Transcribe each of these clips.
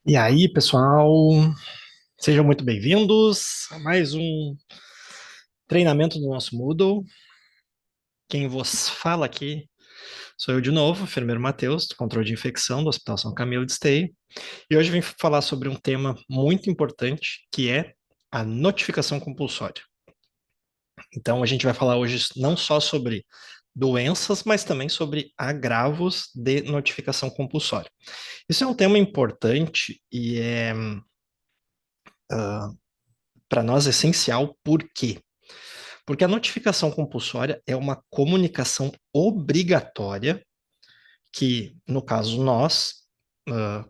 E aí, pessoal, sejam muito bem-vindos a mais um treinamento do nosso Moodle. Quem vos fala aqui sou eu de novo, enfermeiro Matheus, do controle de infecção do Hospital São Camilo de Esteio. E hoje vim falar sobre um tema muito importante, que é a notificação compulsória. Então, a gente vai falar hoje não só sobre doenças, mas também sobre agravos de notificação compulsória. Isso é um tema importante e é para nós essencial, por quê? Porque a notificação compulsória é uma comunicação obrigatória que, no caso, nós,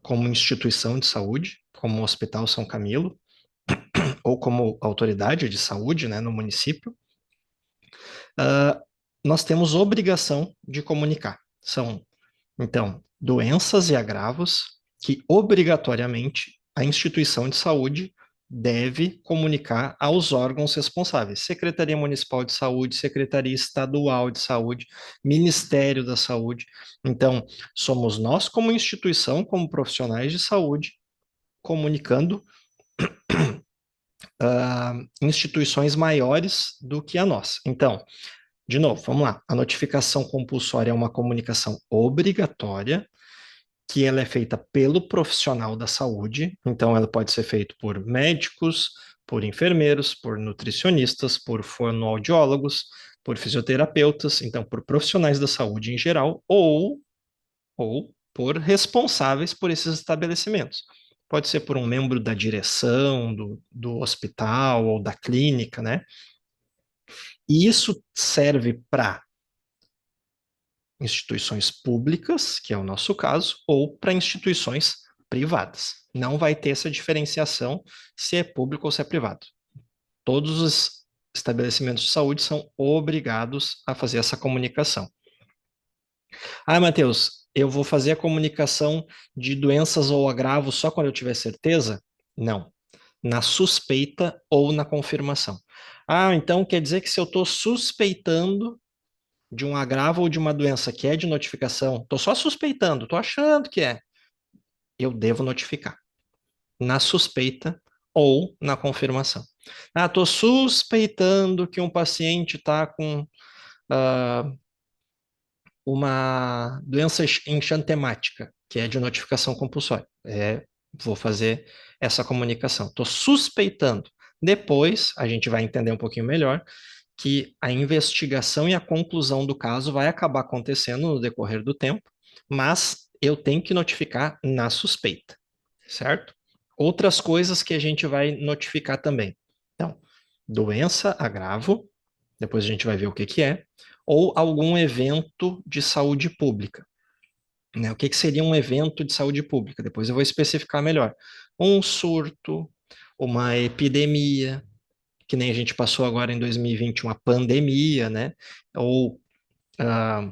como instituição de saúde, como o Hospital São Camilo, ou como autoridade de saúde, né, no município, uh, nós temos obrigação de comunicar. São, então, doenças e agravos que obrigatoriamente a instituição de saúde deve comunicar aos órgãos responsáveis: Secretaria Municipal de Saúde, Secretaria Estadual de Saúde, Ministério da Saúde. Então, somos nós, como instituição, como profissionais de saúde, comunicando instituições maiores do que a nossa. Então, de novo, vamos lá. A notificação compulsória é uma comunicação obrigatória que ela é feita pelo profissional da saúde, então ela pode ser feita por médicos, por enfermeiros, por nutricionistas, por fonoaudiólogos, por fisioterapeutas, então por profissionais da saúde em geral, ou por responsáveis por esses estabelecimentos. Pode ser por um membro da direção do hospital ou da clínica, né? E isso serve para instituições públicas, que é o nosso caso, ou para instituições privadas. Não vai ter essa diferenciação se é público ou se é privado. Todos os estabelecimentos de saúde são obrigados a fazer essa comunicação. Ah, Matheus, eu vou fazer a comunicação de doenças ou agravos só quando eu tiver certeza? Não. Na suspeita ou na confirmação. Ah, então quer dizer que se eu estou suspeitando de um agravo ou de uma doença que é de notificação, estou só suspeitando, estou achando que é, eu devo notificar na suspeita ou na confirmação. Ah, estou suspeitando que um paciente está com ah, uma doença enxantemática, que é de notificação compulsória. Vou fazer essa comunicação. Estou suspeitando. Depois, a gente vai entender um pouquinho melhor que a investigação e a conclusão do caso vai acabar acontecendo no decorrer do tempo, mas eu tenho que notificar na suspeita, certo? Outras coisas que a gente vai notificar também. Então, doença, agravo, depois a gente vai ver o que que é, ou algum evento de saúde pública. Né? O que que seria um evento de saúde pública? Depois eu vou especificar melhor. Um surto, uma epidemia, que nem a gente passou agora em 2020, uma pandemia, né? Ou ah,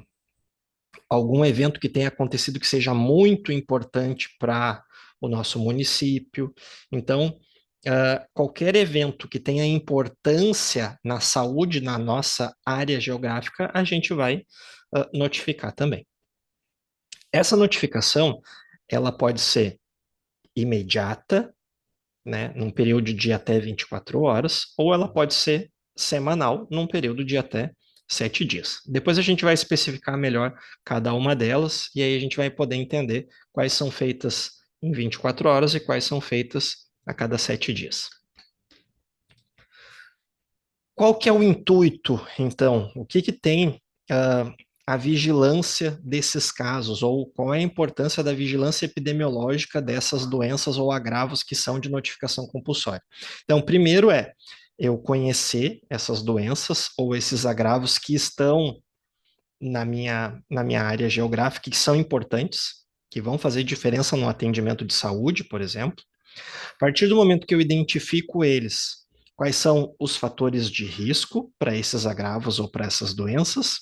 algum evento que tenha acontecido que seja muito importante para o nosso município. Então, qualquer evento que tenha importância na saúde na nossa área geográfica, a gente vai notificar também. Essa notificação, ela pode ser imediata, né, num período de até 24 horas, ou ela pode ser semanal, num período de até 7 dias. Depois a gente vai especificar melhor cada uma delas, e aí a gente vai poder entender quais são feitas em 24 horas e quais são feitas a cada 7 dias. Qual que é o intuito, então? O que que tem a vigilância desses casos, ou qual é a importância da vigilância epidemiológica dessas doenças ou agravos que são de notificação compulsória? Então, primeiro é eu conhecer essas doenças ou esses agravos que estão na minha área geográfica, que são importantes, que vão fazer diferença no atendimento de saúde, por exemplo. A partir do momento que eu identifico eles, quais são os fatores de risco para esses agravos ou para essas doenças,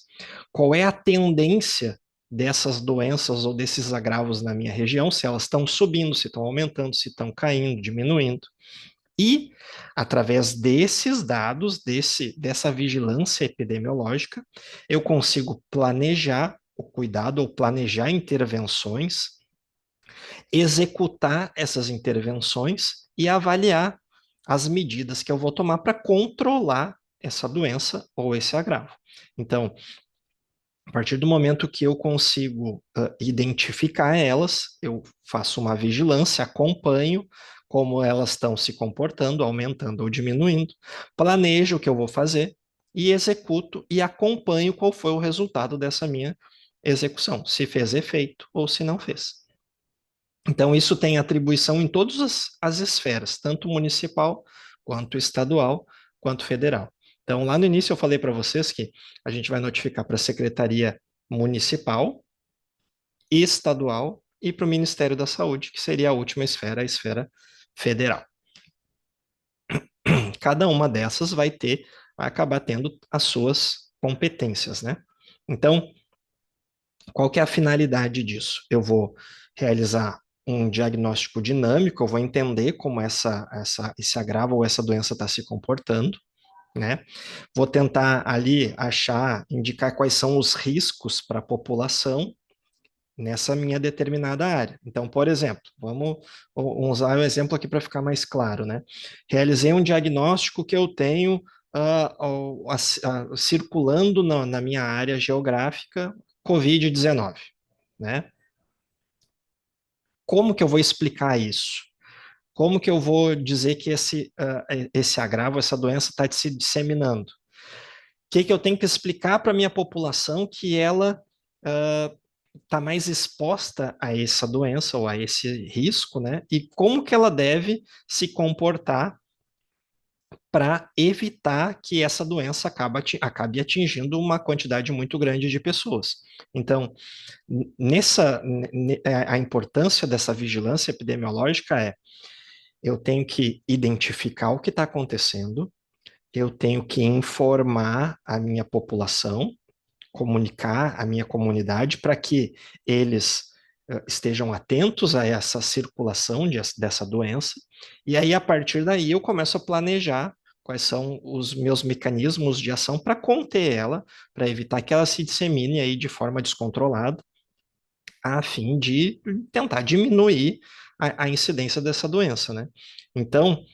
qual é a tendência dessas doenças ou desses agravos na minha região, se elas estão subindo, se estão aumentando, se estão caindo, diminuindo. E, através desses dados, dessa vigilância epidemiológica, eu consigo planejar o cuidado ou planejar intervenções executar essas intervenções e avaliar as medidas que eu vou tomar para controlar essa doença ou esse agravo. Então, a partir do momento que eu consigo identificar elas, eu faço uma vigilância, acompanho como elas estão se comportando, aumentando ou diminuindo, planejo o que eu vou fazer e executo e acompanho qual foi o resultado dessa minha execução, se fez efeito ou se não fez. Então, isso tem atribuição em todas as esferas, tanto municipal, quanto estadual, quanto federal. Então, lá no início eu falei para vocês que a gente vai notificar para a Secretaria Municipal, Estadual e para o Ministério da Saúde, que seria a última esfera, a esfera federal. Cada uma dessas vai acabar tendo as suas competências, né? Então, qual que é a finalidade disso? Eu vou realizar um diagnóstico dinâmico, eu vou entender como esse agravo ou essa doença está se comportando, né? Vou tentar ali achar, indicar quais são os riscos para a população nessa minha determinada área. Então, por exemplo, vamos usar o exemplo aqui para ficar mais claro, né? Realizei um diagnóstico que eu tenho circulando na minha área geográfica COVID-19, né? Como que eu vou explicar isso? Como que eu vou dizer que esse agravo, essa doença está se disseminando? O que eu tenho que explicar para a minha população que ela está mais exposta a essa doença ou a esse risco, né? E como que ela deve se comportar para evitar que essa doença acabe atingindo uma quantidade muito grande de pessoas. Então, a importância dessa vigilância epidemiológica é: eu tenho que identificar o que está acontecendo, eu tenho que informar a minha população, comunicar a minha comunidade para que eles estejam atentos a essa circulação dessa doença, e aí a partir daí eu começo a planejar quais são os meus mecanismos de ação para conter ela, para evitar que ela se dissemine aí de forma descontrolada, a fim de tentar diminuir a incidência dessa doença, né? Então,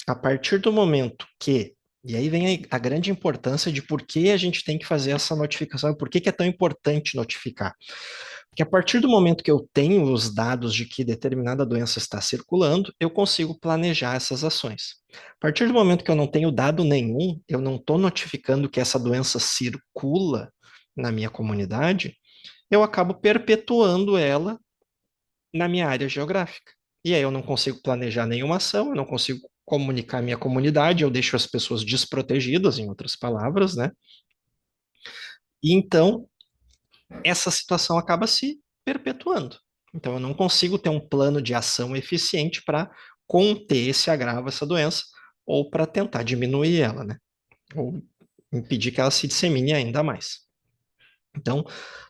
a partir do momento que, e aí vem a grande importância de por que a gente tem que fazer essa notificação, por que é tão importante notificar. Porque a partir do momento que eu tenho os dados de que determinada doença está circulando, eu consigo planejar essas ações. A partir do momento que eu não tenho dado nenhum, eu não estou notificando que essa doença circula na minha comunidade, eu acabo perpetuando ela na minha área geográfica. E aí eu não consigo planejar nenhuma ação, eu não consigo comunicar a minha comunidade, eu deixo as pessoas desprotegidas, em outras palavras, né? E então essa situação acaba se perpetuando. Então eu não consigo ter um plano de ação eficiente para conter esse agravo, essa doença, ou para tentar diminuir ela, né? Ou impedir que ela se dissemine ainda mais. Então,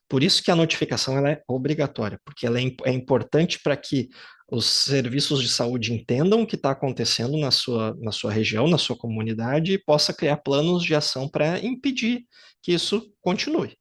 por isso que a notificação ela é obrigatória, porque ela é importante para que os serviços de saúde entendam o que está acontecendo na sua região, na sua comunidade, e possa criar planos de ação para impedir que isso continue.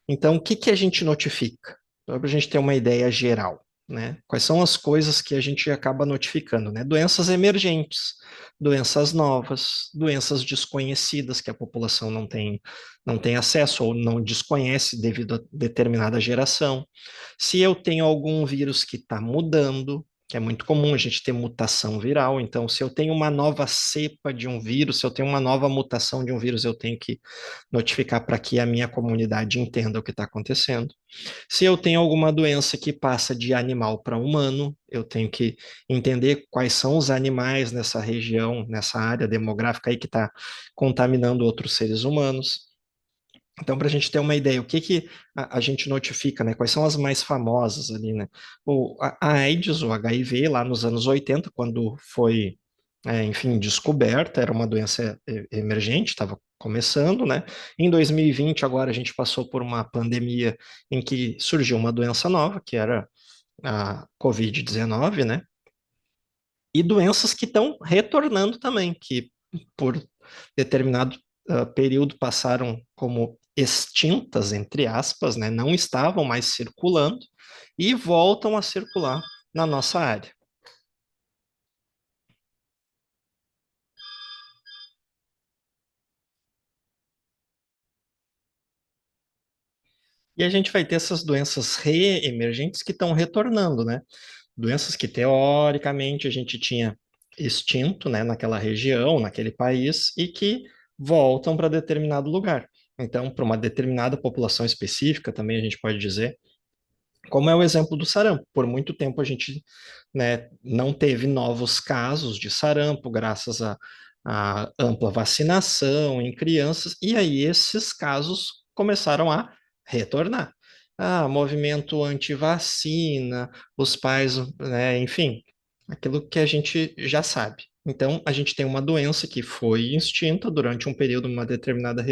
Então, o que que a gente notifica? Para a gente ter uma ideia geral, né? Quais são as coisas que a gente acaba notificando, né? Doenças emergentes, doenças novas, doenças desconhecidas que a população não tem acesso ou não desconhece devido a determinada geração. Se eu tenho algum vírus que está mudando, que é muito comum a gente ter mutação viral, então se eu tenho uma nova cepa de um vírus, se eu tenho uma nova mutação de um vírus, eu tenho que notificar para que a minha comunidade entenda o que está acontecendo. Se eu tenho alguma doença que passa de animal para humano, eu tenho que entender quais são os animais nessa região, nessa área demográfica aí que está contaminando outros seres humanos. Então, para a gente ter uma ideia, o que que a gente notifica, né? Quais são as mais famosas ali, né? A AIDS, o HIV, lá nos anos 80, quando foi, enfim, descoberta, era uma doença emergente, estava começando, né? Em 2020, agora a gente passou por uma pandemia em que surgiu uma doença nova, que era a Covid-19, né? E doenças que estão retornando também, que por determinado período passaram como extintas, entre aspas, né, não estavam mais circulando e voltam a circular na nossa área. E a gente vai ter essas doenças reemergentes que estão retornando, né? Doenças que teoricamente a gente tinha extinto, né, naquela região, naquele país, e que voltam para determinado lugar. Então, para uma determinada população específica, também a gente pode dizer, como é o exemplo do sarampo. Por muito tempo a gente, né, não teve novos casos de sarampo, graças à ampla vacinação em crianças, e aí esses casos começaram a retornar. Ah, movimento anti-vacina, os pais, né, enfim, aquilo que a gente já sabe. Então, a gente tem uma doença que foi extinta durante um período em uma determinada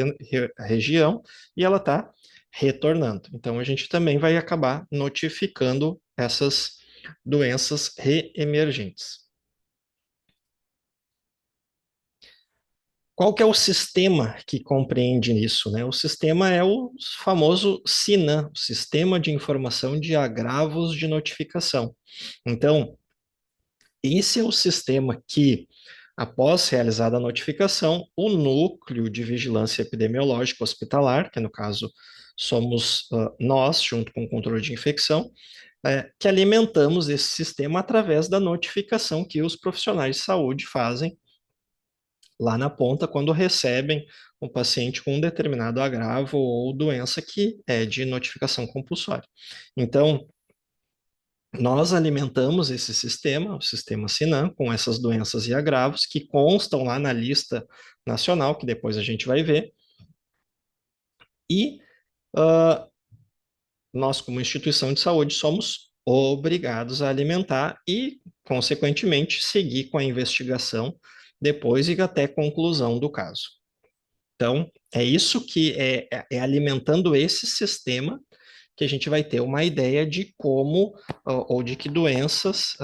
região e ela está retornando. Então, a gente também vai acabar notificando essas doenças reemergentes. Qual que é o sistema que compreende isso, né? O sistema é o famoso SINAM, Sistema de Informação de Agravos de Notificação. Então, esse é o sistema que, após realizada a notificação, o núcleo de vigilância epidemiológica hospitalar, que no caso somos nós, junto com o controle de infecção, que alimentamos esse sistema através da notificação que os profissionais de saúde fazem lá na ponta quando recebem um paciente com um determinado agravo ou doença que é de notificação compulsória. Então, nós alimentamos esse sistema, o sistema SINAM, com essas doenças e agravos que constam lá na lista nacional, que depois a gente vai ver, e uh, nós, como instituição de saúde, somos obrigados a alimentar e, consequentemente, seguir com a investigação depois e até conclusão do caso. Então, é isso que é alimentando esse sistema que a gente vai ter uma ideia de como ou de que doenças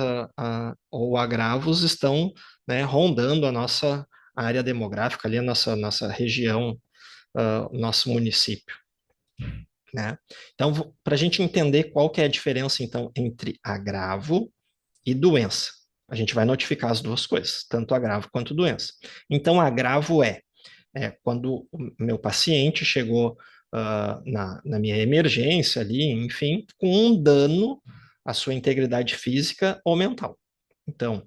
ou agravos estão, né, rondando a nossa área demográfica ali, a nossa região, nosso município, né? Então, para a gente entender qual que é a diferença, então, entre agravo e doença, a gente vai notificar as duas coisas, tanto agravo quanto doença. Então, agravo quando o meu paciente chegou na minha emergência ali, enfim, com um dano à sua integridade física ou mental. Então,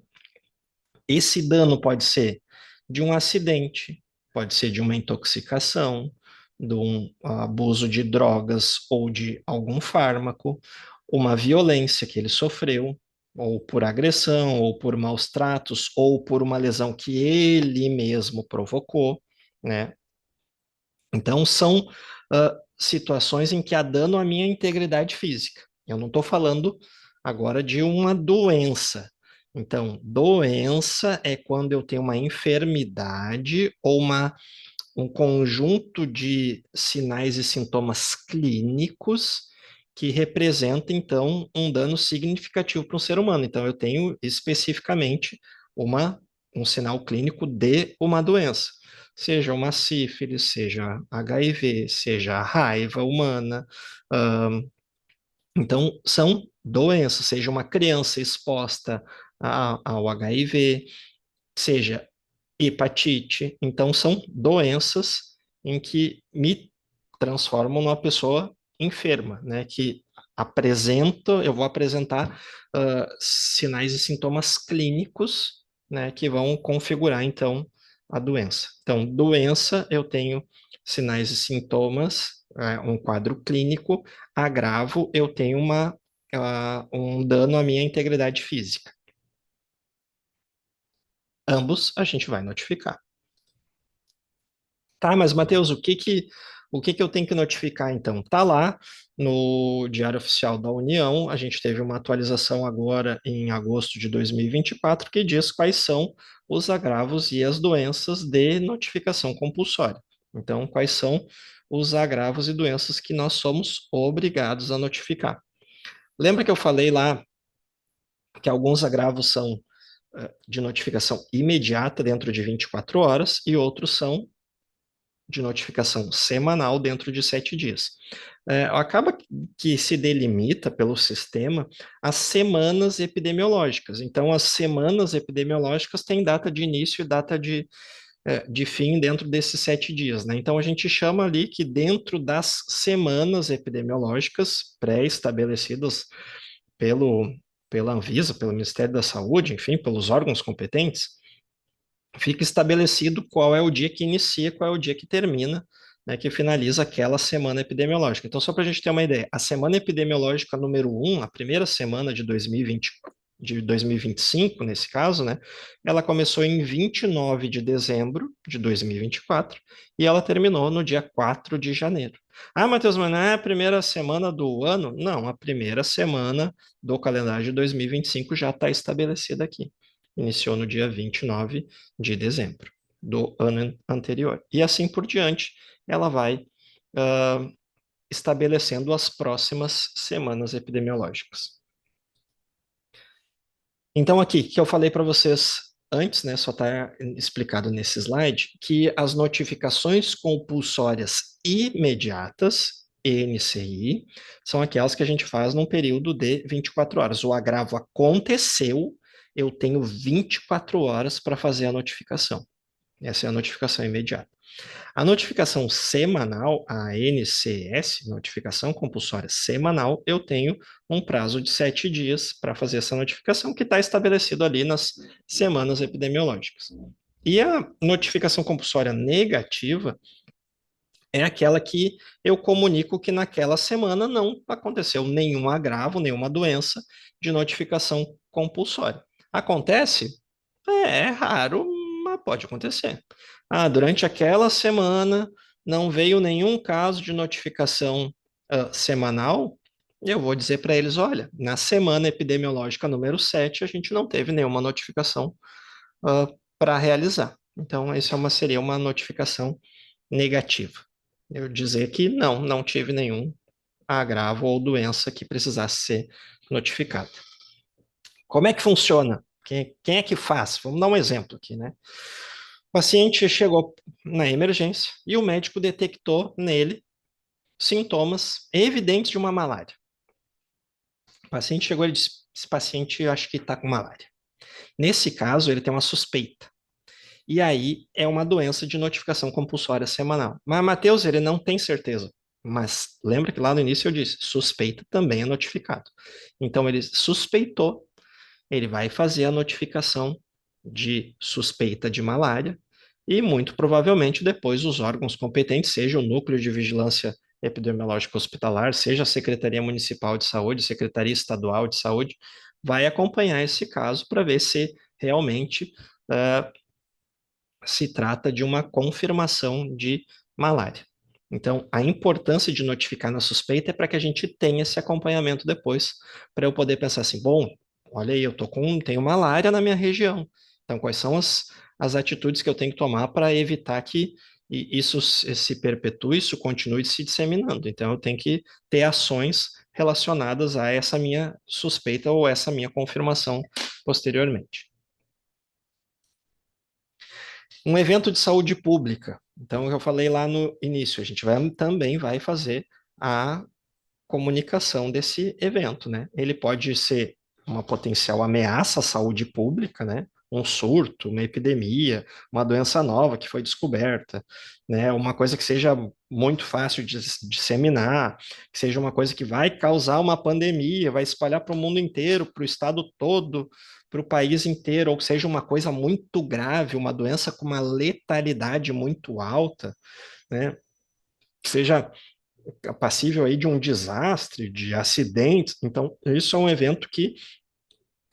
esse dano pode ser de um acidente, pode ser de uma intoxicação, de um abuso de drogas ou de algum fármaco, uma violência que ele sofreu, ou por agressão, ou por maus tratos, ou por uma lesão que ele mesmo provocou, né? Então, são situações em que há dano à minha integridade física. Eu não estou falando agora de uma doença. Então, doença é quando eu tenho uma enfermidade ou um conjunto de sinais e sintomas clínicos que representa, então, um dano significativo para um ser humano. Então, eu tenho especificamente um sinal clínico de uma doença, seja uma sífilis, seja HIV, seja a raiva humana. Então, são doenças, seja uma criança exposta ao HIV, seja hepatite. Então, são doenças em que me transformam numa pessoa enferma, né? Que eu vou apresentar sinais e sintomas clínicos, né? Que vão configurar, então, a doença. Então, doença, eu tenho sinais e sintomas, um quadro clínico. Agravo, eu tenho um dano à minha integridade física. Ambos a gente vai notificar. Tá, mas Matheus, o que que eu tenho que notificar então? Tá lá no Diário Oficial da União, a gente teve uma atualização agora em agosto de 2024 que diz quais são os agravos e as doenças de notificação compulsória. Então, quais são os agravos e doenças que nós somos obrigados a notificar. Lembra que eu falei lá que alguns agravos são de notificação imediata dentro de 24 horas e outros são de notificação semanal dentro de 7 dias. Acaba que se delimita pelo sistema as semanas epidemiológicas. Então, as semanas epidemiológicas têm data de início e data de fim dentro desses 7 dias, né? Então, a gente chama ali que dentro das semanas epidemiológicas pré-estabelecidas pelo, pela Anvisa, pelo Ministério da Saúde, enfim, pelos órgãos competentes, fica estabelecido qual é o dia que inicia, qual é o dia que termina, né, que finaliza aquela semana epidemiológica. Então, só para a gente ter uma ideia, a semana epidemiológica número 1, a primeira semana de 2020, de 2025, nesse caso, né, ela começou em 29 de dezembro de 2024 e ela terminou no dia 4 de janeiro. Ah, Matheus, mas não é a primeira semana do ano? Não, a primeira semana do calendário de 2025 já está estabelecida aqui. Iniciou no dia 29 de dezembro do ano anterior. E assim por diante, ela vai uh, estabelecendo as próximas semanas epidemiológicas. Então, aqui, que eu falei para vocês antes, né, só está explicado nesse slide, que as notificações compulsórias imediatas, ENCI, são aquelas que a gente faz num período de 24 horas. O agravo aconteceu, eu tenho 24 horas para fazer a notificação. Essa é a notificação imediata. A notificação semanal, a NCS, notificação compulsória semanal, eu tenho um prazo de 7 dias para fazer essa notificação, que está estabelecido ali nas semanas epidemiológicas. E a notificação compulsória negativa é aquela que eu comunico que naquela semana não aconteceu nenhum agravo, nenhuma doença de notificação compulsória. Acontece? É raro, mas pode acontecer. Ah, durante aquela semana não veio nenhum caso de notificação semanal. Eu vou dizer para eles: olha, na semana epidemiológica número 7 a gente não teve nenhuma notificação para realizar. Então, seria uma notificação negativa. Eu dizer que não tive nenhum agravo ou doença que precisasse ser notificada. Como é que funciona? Quem é que faz? Vamos dar um exemplo aqui, né? O paciente chegou na emergência e o médico detectou nele sintomas evidentes de uma malária. O paciente chegou e disse: esse paciente eu acho que está com malária. Nesse caso, ele tem uma suspeita. E aí é uma doença de notificação compulsória semanal. Mas, Matheus, ele não tem certeza. Mas lembra que lá no início eu disse: suspeita também é notificado. Então, ele suspeitou, ele vai fazer a notificação de suspeita de malária e, muito provavelmente, depois os órgãos competentes, seja o Núcleo de Vigilância Epidemiológica Hospitalar, seja a Secretaria Municipal de Saúde, Secretaria Estadual de Saúde, vai acompanhar esse caso para ver se realmente se trata de uma confirmação de malária. Então, a importância de notificar na suspeita é para que a gente tenha esse acompanhamento depois, para eu poder pensar assim: bom, olha aí, tenho malária na minha região. Então, quais são as atitudes que eu tenho que tomar para evitar que isso se perpetue, isso continue se disseminando? Então, eu tenho que ter ações relacionadas a essa minha suspeita ou essa minha confirmação posteriormente. Um evento de saúde pública. Então, eu falei lá no início, a gente também vai fazer a comunicação desse evento, né? Ele pode ser uma potencial ameaça à saúde pública, né? Um surto, uma epidemia, uma doença nova que foi descoberta, né? Uma coisa que seja muito fácil de disseminar, que seja uma coisa que vai causar uma pandemia, vai espalhar para o mundo inteiro, para o estado todo, para o país inteiro, ou que seja uma coisa muito grave, uma doença com uma letalidade muito alta, né? Que seja passível aí de um desastre, de acidentes. Então, isso é um evento que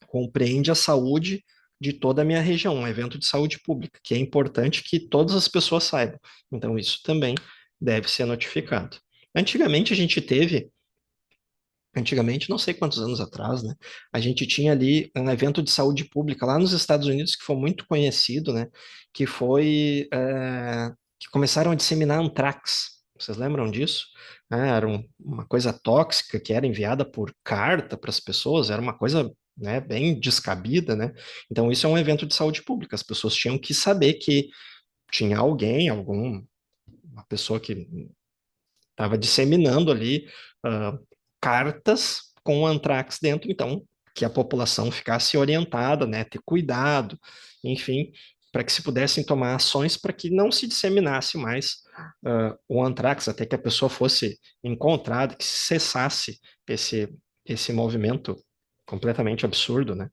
compreende a saúde de toda a minha região, um evento de saúde pública, que é importante que todas as pessoas saibam. Então, isso também deve ser notificado. Antigamente, a gente teve, antigamente, não sei quantos anos atrás, né? A gente tinha ali um evento de saúde pública lá nos Estados Unidos que foi muito conhecido, né? Que foi que começaram a disseminar antrax. Vocês lembram disso? Era uma coisa tóxica que era enviada por carta para as pessoas, era uma coisa, né, bem descabida, né? Então isso é um evento de saúde pública. As pessoas tinham que saber que tinha alguém, uma pessoa que estava disseminando ali uh, cartas com antrax dentro, então que a população ficasse orientada, né, ter cuidado, enfim, para que se pudessem tomar ações para que não se disseminasse mais o antrax, até que a pessoa fosse encontrada, que cessasse esse movimento completamente absurdo, né?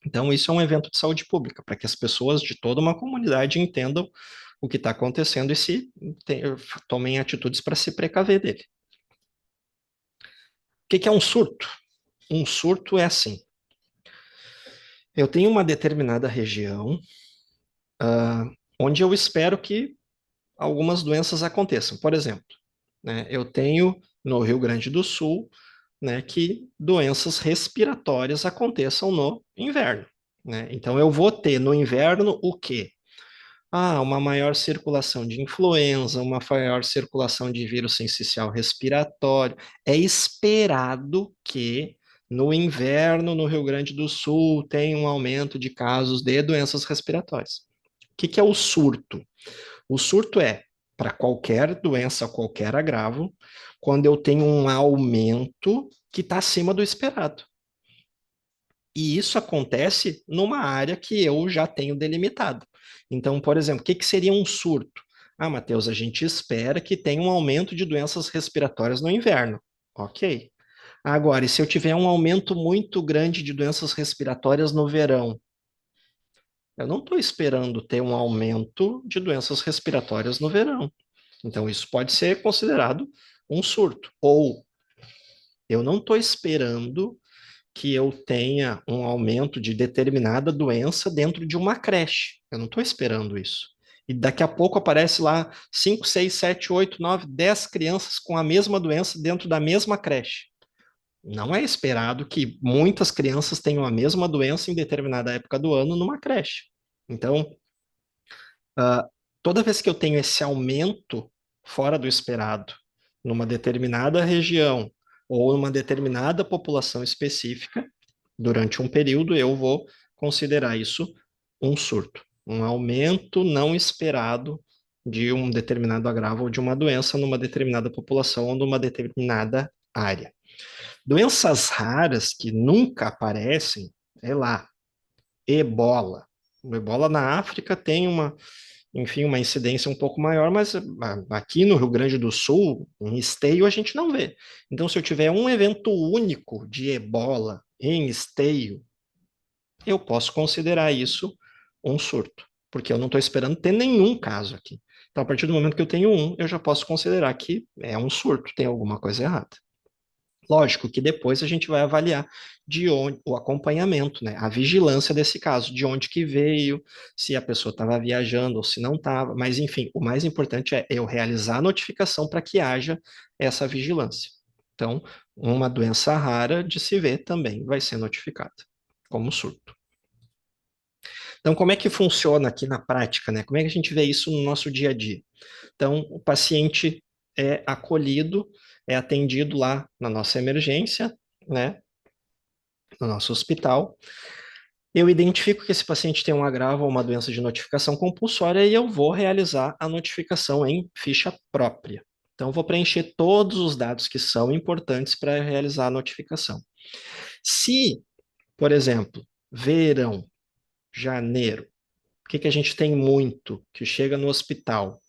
Então, isso é um evento de saúde pública, para que as pessoas de toda uma comunidade entendam o que está acontecendo e tomem atitudes para se precaver dele. O que é um surto? Um surto é assim: eu tenho uma determinada região onde eu espero que algumas doenças aconteçam. Por exemplo, né, eu tenho no Rio Grande do Sul, né, que doenças respiratórias aconteçam no inverno, né? Então eu vou ter no inverno o quê? Uma maior circulação de influenza, uma maior circulação de vírus sensicial respiratório. É esperado que no inverno, no Rio Grande do Sul, tenha um aumento de casos de doenças respiratórias. O que é o surto? O surto é para qualquer doença, qualquer agravo, quando eu tenho um aumento que está acima do esperado. E isso acontece numa área que eu já tenho delimitado. Então, por exemplo, o que seria um surto? Matheus, a gente espera que tenha um aumento de doenças respiratórias no inverno. Ok. Agora, e se eu tiver um aumento muito grande de doenças respiratórias no verão? Eu não estou esperando ter um aumento de doenças respiratórias no verão. Então, isso pode ser considerado um surto. Ou eu não estou esperando que eu tenha um aumento de determinada doença dentro de uma creche. Eu não estou esperando isso. E daqui a pouco aparece lá 5, 6, 7, 8, 9, 10 crianças com a mesma doença dentro da mesma creche. Não é esperado que muitas crianças tenham a mesma doença em determinada época do ano numa creche. Então, uh, toda vez que eu tenho esse aumento fora do esperado, numa determinada região ou numa determinada população específica, durante um período, eu vou considerar isso um surto, um aumento não esperado de um determinado agravo ou de uma doença numa determinada população ou numa determinada área. Doenças raras que nunca aparecem, é lá, ebola. O ebola na África tem enfim, uma incidência um pouco maior, mas aqui no Rio Grande do Sul, em Esteio, a gente não vê. Então, se eu tiver um evento único de ebola em Esteio, eu posso considerar isso um surto, porque eu não estou esperando ter nenhum caso aqui. Então, a partir do momento que eu tenho um, eu já posso considerar que é um surto, tem alguma coisa errada. Lógico que depois a gente vai avaliar de onde o acompanhamento, né? A vigilância desse caso, de onde que veio, se a pessoa estava viajando ou se não estava, mas enfim, o mais importante é eu realizar a notificação para que haja essa vigilância. Então, uma doença rara de se ver também vai ser notificada como surto. Então, como é que funciona aqui na prática, né? Como é que a gente vê isso no nosso dia a dia? Então, o paciente é acolhido, é atendido lá na nossa emergência, né? No nosso hospital. Eu identifico que esse paciente tem um agravo ou uma doença de notificação compulsória e eu vou realizar a notificação em ficha própria. Então, eu vou preencher todos os dados que são importantes para realizar a notificação. Se, por exemplo, verão, janeiro, o que a gente tem muito que chega no hospital?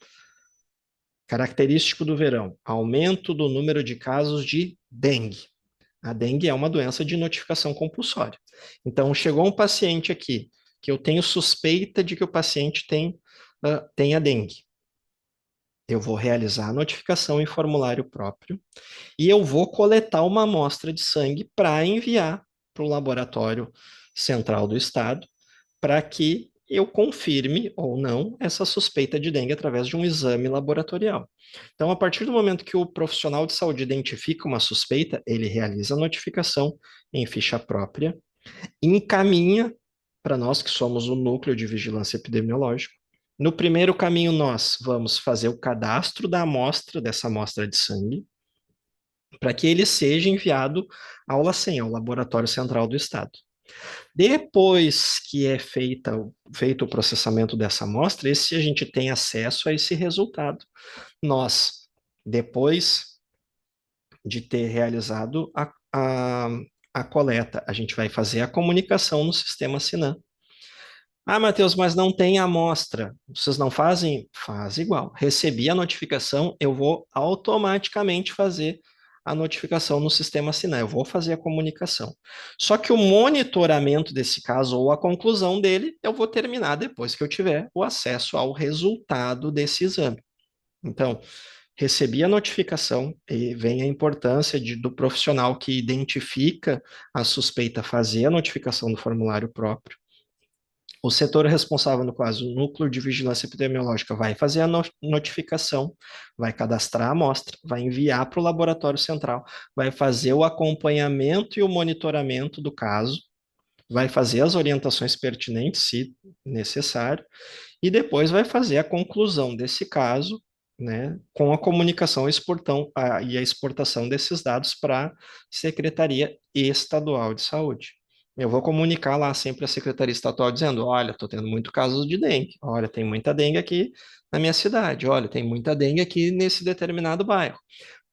Característico do verão: aumento do número de casos de dengue. A dengue é uma doença de notificação compulsória. Então, chegou um paciente aqui que eu tenho suspeita de que o paciente tem a dengue. Eu vou realizar a notificação em formulário próprio e eu vou coletar uma amostra de sangue para enviar para o laboratório central do estado para que eu confirme ou não essa suspeita de dengue através de um exame laboratorial. Então, a partir do momento que o profissional de saúde identifica uma suspeita, ele realiza a notificação em ficha própria, encaminha para nós que somos o núcleo de vigilância epidemiológica. No primeiro caminho, nós vamos fazer o cadastro dessa amostra de sangue, para que ele seja enviado ao LACEN, ao Laboratório Central do Estado. Depois que é feito o processamento dessa amostra, esse a gente tem acesso a esse resultado. Nós, depois de ter realizado a coleta, a gente vai fazer a comunicação no sistema Sinan. Ah, Matheus, mas não tem amostra. Vocês não fazem? Faz igual. Recebi a notificação, eu vou automaticamente fazer a notificação no sistema Sinan. Eu vou fazer a comunicação. Só que o monitoramento desse caso ou a conclusão dele, eu vou terminar depois que eu tiver o acesso ao resultado desse exame. Então, recebi a notificação e vem a importância do profissional que identifica a suspeita fazer a notificação do formulário próprio. O setor responsável, no caso, o Núcleo de Vigilância Epidemiológica, vai fazer a notificação, vai cadastrar a amostra, vai enviar para o laboratório central, vai fazer o acompanhamento e o monitoramento do caso, vai fazer as orientações pertinentes, se necessário, e depois vai fazer a conclusão desse caso, né, com a comunicação e a exportação desses dados para a Secretaria Estadual de Saúde. Eu vou comunicar lá sempre à Secretaria Estadual dizendo, olha, estou tendo muito casos de dengue, olha, tem muita dengue aqui na minha cidade, olha, tem muita dengue aqui nesse determinado bairro,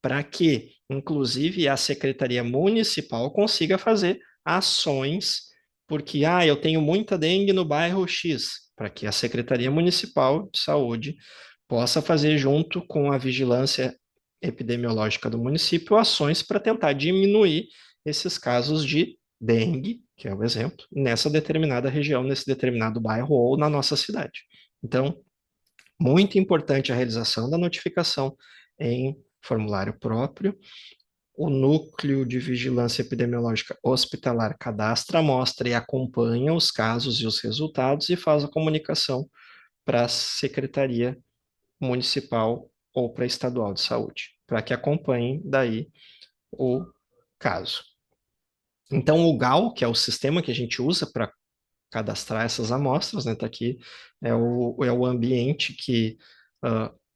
para que, inclusive, a Secretaria Municipal consiga fazer ações, porque, eu tenho muita dengue no bairro X, para que a Secretaria Municipal de Saúde possa fazer, junto com a vigilância epidemiológica do município, ações para tentar diminuir esses casos de dengue, que é o exemplo, nessa determinada região, nesse determinado bairro ou na nossa cidade. Então, muito importante a realização da notificação em formulário próprio. O Núcleo de Vigilância Epidemiológica Hospitalar cadastra a amostra e acompanha os casos e os resultados e faz a comunicação para a Secretaria Municipal ou para a Estadual de Saúde, para que acompanhem daí o caso. Então, o GAL, que é o sistema que a gente usa para cadastrar essas amostras, né? Tá aqui, é o ambiente que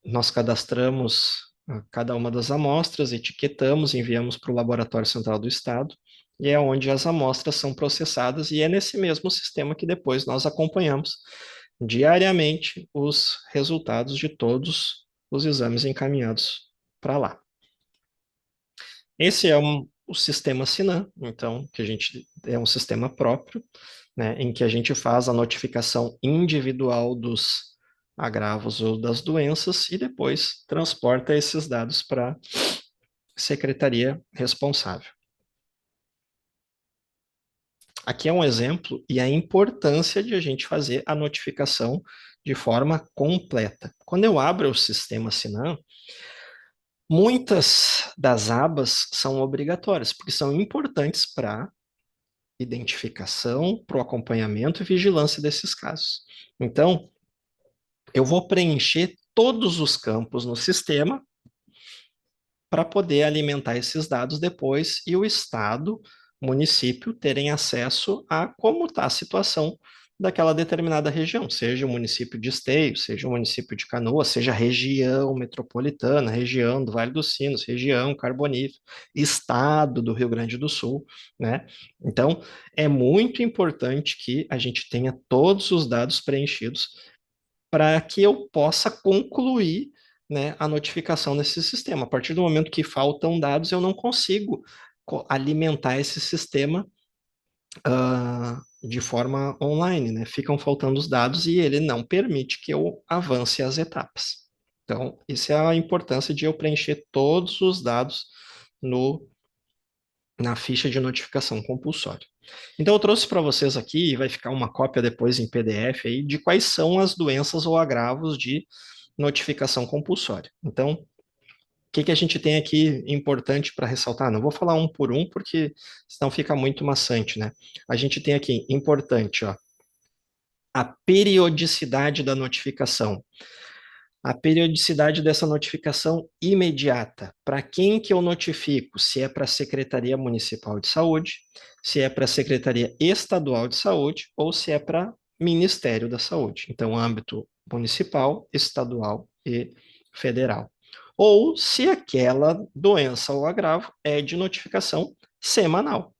nós cadastramos cada uma das amostras, etiquetamos, enviamos para o Laboratório Central do Estado, e é onde as amostras são processadas, e é nesse mesmo sistema que depois nós acompanhamos diariamente os resultados de todos os exames encaminhados para lá. Esse é o sistema Sinan, então, que a gente é um sistema próprio, né, em que a gente faz a notificação individual dos agravos ou das doenças e depois transporta esses dados para a secretaria responsável. Aqui é um exemplo e a importância de a gente fazer a notificação de forma completa. Quando eu abro o sistema Sinan, muitas das abas são obrigatórias, porque são importantes para identificação, para o acompanhamento e vigilância desses casos. Então, eu vou preencher todos os campos no sistema para poder alimentar esses dados depois e o Estado, município, terem acesso a como está a situação daquela determinada região, seja o município de Esteio, seja o município de Canoas, seja a região metropolitana, região do Vale dos Sinos, região carbonífera, estado do Rio Grande do Sul, né? Então, é muito importante que a gente tenha todos os dados preenchidos para que eu possa concluir, né, a notificação nesse sistema. A partir do momento que faltam dados, eu não consigo alimentar esse sistema de forma online, né? Ficam faltando os dados e ele não permite que eu avance as etapas. Então, isso é a importância de eu preencher todos os dados na ficha de notificação compulsória. Então, eu trouxe para vocês aqui, e vai ficar uma cópia depois em PDF aí, de quais são as doenças ou agravos de notificação compulsória. Então, o que a gente tem aqui importante para ressaltar? Não vou falar um por um, porque senão fica muito maçante, né? A gente tem aqui, importante, ó, a periodicidade da notificação. A periodicidade dessa notificação imediata. Para quem que eu notifico? Se é para a Secretaria Municipal de Saúde, se é para a Secretaria Estadual de Saúde ou se é para Ministério da Saúde. Então, âmbito municipal, estadual e federal. Ou se aquela doença ou agravo é de notificação semanal.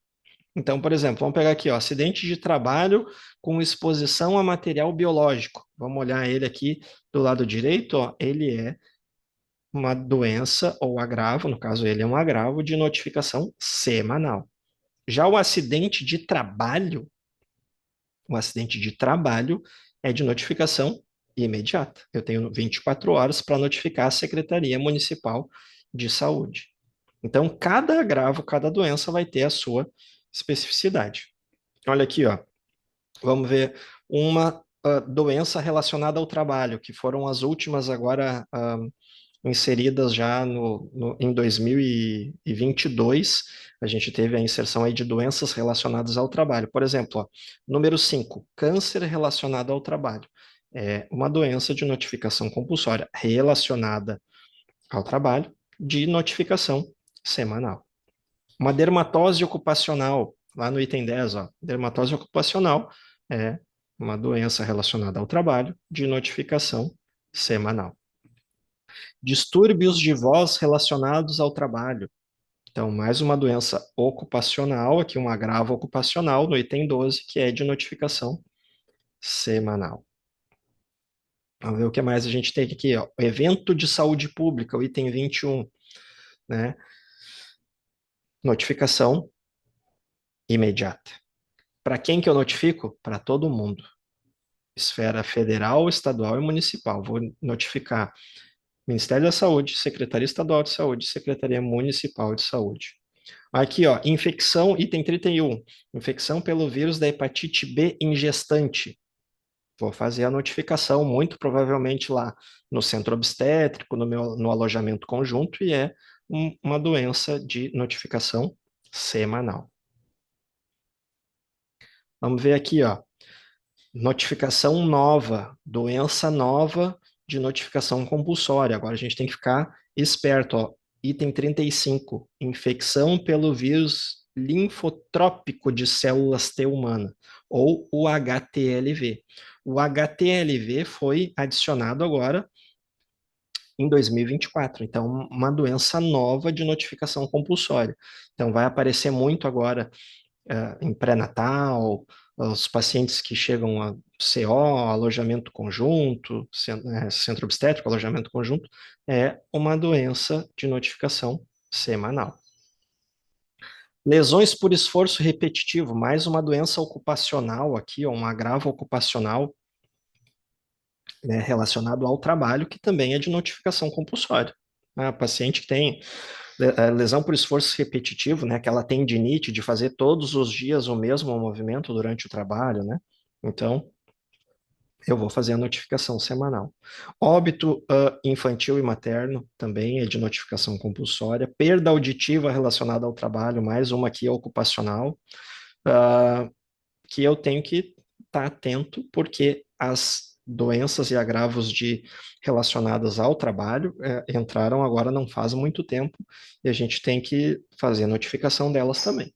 Então, por exemplo, vamos pegar aqui, ó, acidente de trabalho com exposição a material biológico. Vamos olhar ele aqui do lado direito, ó, ele é uma doença ou agravo, no caso ele é um agravo de notificação semanal. Já o acidente de trabalho é de notificação imediata. Eu tenho 24 horas para notificar a Secretaria Municipal de Saúde. Então, cada agravo, cada doença vai ter a sua especificidade. Olha aqui, ó. Vamos ver uma doença relacionada ao trabalho, que foram as últimas agora inseridas já em 2022. A gente teve a inserção aí de doenças relacionadas ao trabalho. Por exemplo, ó, número 5, câncer relacionado ao trabalho. É uma doença de notificação compulsória relacionada ao trabalho, de notificação semanal. Uma dermatose ocupacional, lá no item 10, ó, dermatose ocupacional é uma doença relacionada ao trabalho, de notificação semanal. Distúrbios de voz relacionados ao trabalho. Então, mais uma doença ocupacional, aqui um agravo ocupacional, no item 12, que é de notificação semanal. Vamos ver o que mais a gente tem aqui, ó. Evento de saúde pública, o item 21, né? Notificação imediata. Para quem que eu notifico? Para todo mundo. Esfera federal, estadual e municipal. Vou notificar Ministério da Saúde, Secretaria Estadual de Saúde, Secretaria Municipal de Saúde. Aqui, ó, infecção, item 31, infecção pelo vírus da hepatite B em gestante. Vou fazer a notificação, muito provavelmente lá no centro obstétrico, no alojamento conjunto, e é uma doença de notificação semanal. Vamos ver aqui, ó, notificação nova, doença nova de notificação compulsória. Agora a gente tem que ficar esperto, ó. Item 35, infecção pelo vírus linfotrópico de células T humana, ou o HTLV. O HTLV foi adicionado agora em 2024, então uma doença nova de notificação compulsória. Então vai aparecer muito agora em pré-natal, os pacientes que chegam a CO, alojamento conjunto, centro obstétrico, alojamento conjunto, é uma doença de notificação semanal. Lesões por esforço repetitivo, mais uma doença ocupacional aqui, um agravo ocupacional, né, relacionado ao trabalho, que também é de notificação compulsória. A paciente que tem lesão por esforço repetitivo, né, aquela tendinite de fazer todos os dias o mesmo movimento durante o trabalho, né? Então, eu vou fazer a notificação semanal. Óbito infantil e materno também é de notificação compulsória. Perda auditiva relacionada ao trabalho, mais uma aqui ocupacional, que eu tenho que estar atento, porque as doenças e agravos relacionadas ao trabalho entraram agora não faz muito tempo, e a gente tem que fazer a notificação delas também.